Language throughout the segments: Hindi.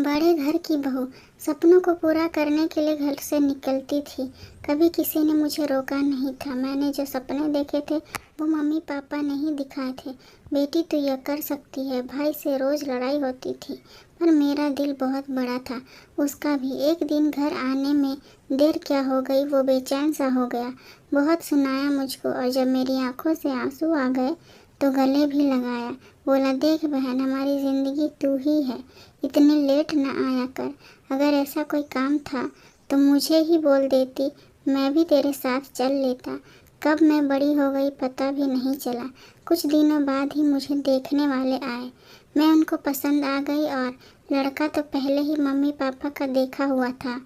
बड़े घर की बहू सपनों को पूरा करने के लिए घर से निकलती थी। कभी किसी ने मुझे रोका नहीं था। मैंने जो सपने देखे थे वो मम्मी पापा ने ही दिखाए थे। बेटी तू यह कर सकती है। भाई से रोज़ लड़ाई होती थी, पर मेरा दिल बहुत बड़ा था। उसका भी। एक दिन घर आने में देर क्या हो गई, वो बेचैन सा हो गया। बहुत सुनाया मुझको, और जब मेरी आंखों से आंसू आ गए तो गले भी लगाया। बोला, देख बहन, हमारी ज़िंदगी तू ही है। इतने लेट न आया कर। अगर ऐसा कोई काम था तो मुझे ही बोल देती, मैं भी तेरे साथ चल लेता। कब मैं बड़ी हो गई पता भी नहीं चला। कुछ दिनों बाद ही मुझे देखने वाले आए। मैं उनको पसंद आ गई, और लड़का तो पहले ही मम्मी पापा का देखा हुआ था।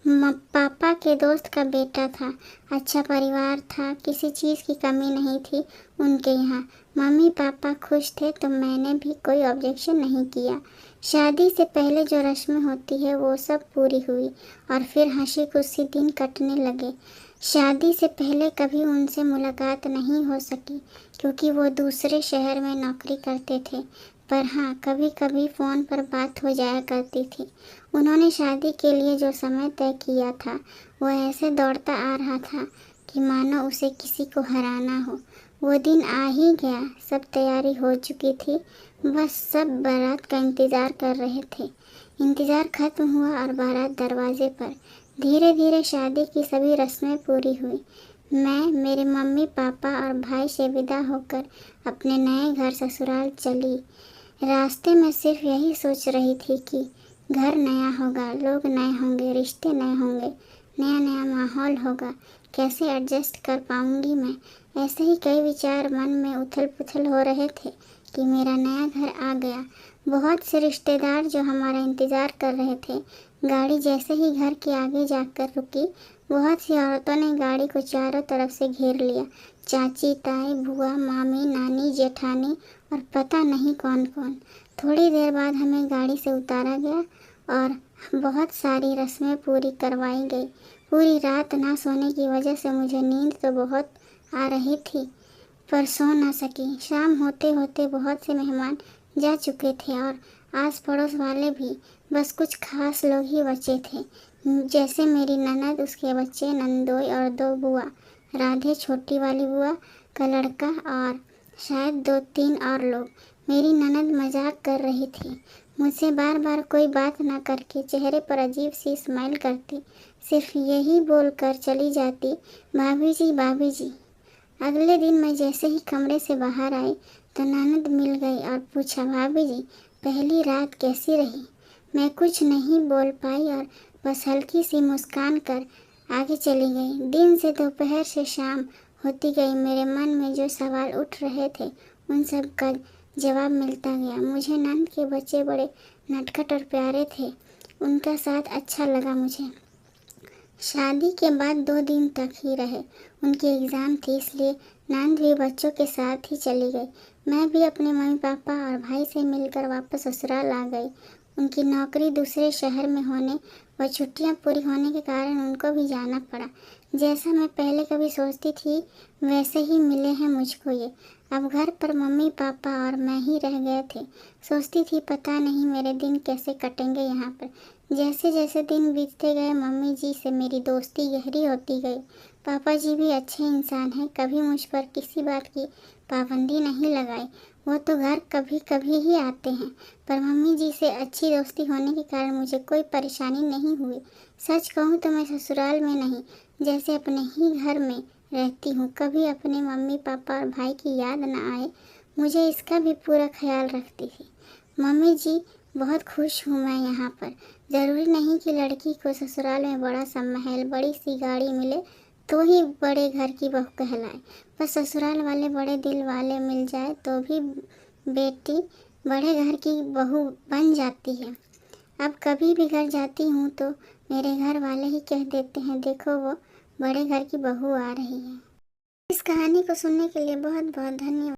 पापा के दोस्त का बेटा था। अच्छा परिवार था, किसी चीज़ की कमी नहीं थी उनके यहाँ। मम्मी पापा खुश थे तो मैंने भी कोई ऑब्जेक्शन नहीं किया। शादी से पहले जो रस्में होती है वो सब पूरी हुई, और फिर हंसी खुशी दिन कटने लगे। शादी से पहले कभी उनसे मुलाकात नहीं हो सकी, क्योंकि वो दूसरे शहर में नौकरी करते थे। पर हाँ, कभी कभी फ़ोन पर बात हो जाया करती थी। उन्होंने शादी के लिए जो समय तय किया था वो ऐसे दौड़ता आ रहा था कि मानो उसे किसी को हराना हो। वो दिन आ ही गया। सब तैयारी हो चुकी थी, बस सब बारात का इंतज़ार कर रहे थे। इंतज़ार खत्म हुआ और बारात दरवाजे पर। धीरे धीरे शादी की सभी रस्में पूरी हुई। मैं मेरे मम्मी पापा और भाई से विदा होकर अपने नए घर ससुराल चली। रास्ते में सिर्फ यही सोच रही थी कि घर नया होगा, लोग नए होंगे, रिश्ते नए होंगे, नया नया माहौल होगा। कैसे एडजस्ट कर पाऊंगी मैं? ऐसे ही कई विचार मन में उथल पुथल हो रहे थे कि मेरा नया घर आ गया। बहुत से रिश्तेदार जो हमारा इंतज़ार कर रहे थे। गाड़ी जैसे ही घर के आगे जाकर रुकी, बहुत सी औरतों ने गाड़ी को चारों तरफ से घेर लिया। चाची, ताई, बुआ, मामी, नानी, जेठानी और पता नहीं कौन कौन। थोड़ी देर बाद हमें गाड़ी से उतारा गया और बहुत सारी रस्में पूरी करवाई गई। पूरी रात ना सोने की वजह से मुझे नींद तो बहुत आ रही थी, पर सो ना सकी। शाम होते होते बहुत से मेहमान जा चुके थे, और आस पड़ोस वाले भी। बस कुछ खास लोग ही बचे थे, जैसे मेरी ननद, उसके बच्चे, नंदोई और दो बुआ, राधे छोटी वाली बुआ का लड़का, और शायद दो तीन और लोग। मेरी ननद मजाक कर रही थी मुझसे, बार बार कोई बात ना करके चेहरे पर अजीब सी स्माइल करती, सिर्फ यही बोलकर चली जाती, भाभी जी भाभी जी। अगले दिन मैं जैसे ही कमरे से बाहर आई तो ननद मिल गई और पूछा, भाभी जी पहली रात कैसी रही? मैं कुछ नहीं बोल पाई और बस हल्की सी मुस्कान कर आगे चली गई। दिन से दोपहर से शाम होती गई, मेरे मन में जो सवाल उठ रहे थे उन सब का जवाब मिलता गया। मुझे नंद के बच्चे बड़े नटखट और प्यारे थे, उनका साथ अच्छा लगा मुझे। शादी के बाद 2 दिन तक ही रहे। उनकी एग्ज़ाम थी, इसलिए नंद भी बच्चों के साथ ही चली गई। मैं भी अपने मम्मी पापा और भाई से मिलकर वापस ससुराल आ गई। उनकी नौकरी दूसरे शहर में होने व छुट्टियां पूरी होने के कारण उनको भी जाना पड़ा। जैसा मैं पहले कभी सोचती थी वैसे ही मिले हैं मुझको ये। अब घर पर मम्मी पापा और मैं ही रह गए थे। सोचती थी पता नहीं मेरे दिन कैसे कटेंगे यहाँ पर। जैसे जैसे दिन बीतते गए मम्मी जी से मेरी दोस्ती गहरी होती गई। पापा जी भी अच्छे इंसान हैं, कभी मुझ पर किसी बात की पाबंदी नहीं लगाई। वो तो घर कभी कभी ही आते हैं, पर मम्मी जी से अच्छी दोस्ती होने के कारण मुझे कोई परेशानी नहीं हुई। सच कहूँ तो मैं ससुराल में नहीं, जैसे अपने ही घर में रहती हूँ। कभी अपने मम्मी पापा और भाई की याद न आए, मुझे इसका भी पूरा ख्याल रखती थी मम्मी जी। बहुत खुश हूँ मैं यहाँ पर। ज़रूरी नहीं कि लड़की को ससुराल में बड़ा सा महल, बड़ी सी गाड़ी मिले तो ही बड़े घर की बहू कहलाए। बस ससुराल वाले बड़े दिल वाले मिल जाए तो भी बेटी बड़े घर की बहू बन जाती है। अब कभी भी घर जाती हूँ तो मेरे घर वाले ही कह देते हैं, देखो वो बड़े घर की बहू आ रही है। इस कहानी को सुनने के लिए बहुत बहुत धन्यवाद।